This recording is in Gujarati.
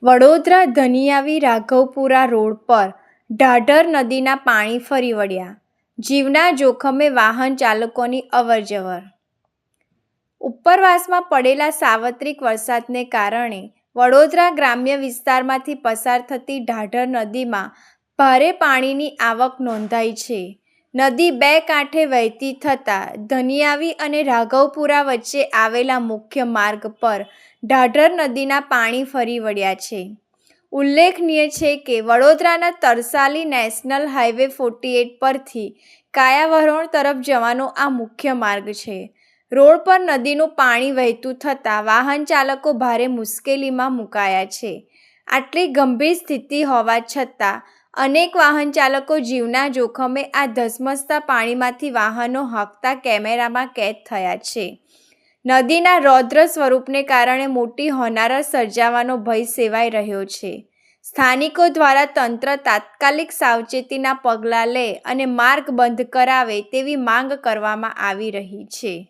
વડોદરા ધનિયાવી રાઘવપુરા રોડ પર ઢાઢર નદીના પાણી ફરી વળ્યા. જીવના જોખમે વાહન ચાલકોની અવરજવર. ઉપરવાસમાં પડેલા સાર્વત્રિક વરસાદને કારણે વડોદરા ગ્રામ્ય વિસ્તારમાંથી પસાર થતી ઢાઢર નદીમાં ભારે પાણીની આવક નોંધાઈ છે. નદી બે કાંઠે વહેતી થતાં ધનિયાવી અને રાઘવપુરા વચ્ચે આવેલા મુખ્ય માર્ગ પર ઢાઢર નદીના પાણી ફરી વળ્યા છે. ઉલ્લેખનીય છે કે વડોદરાના તરસાલી નેશનલ હાઈવે 48 પરથી કાયાવરોણ તરફ જવાનો આ મુખ્ય માર્ગ છે. રોડ પર નદીનું પાણી વહેતું થતાં વાહન ચાલકો ભારે મુશ્કેલીમાં મુકાયા છે. આટલી ગંભીર સ્થિતિ હોવા છતાં અનેક વાહન ચાલકો જીવના જોખમે આ ધસમસતા પાણીમાંથી વાહનો હાંકતા કેમેરામાં કેદ થયા છે. નદીના રૌદ્ર સ્વરૂપને કારણે મોટી હોનારત સર્જાવાનો ભય સેવાઈ રહ્યો છે. સ્થાનિકો દ્વારા તંત્ર તાત્કાલિક સાવચેતીના પગલાં લે અને માર્ગ બંધ કરાવે તેવી માંગ કરવામાં આવી રહી છે.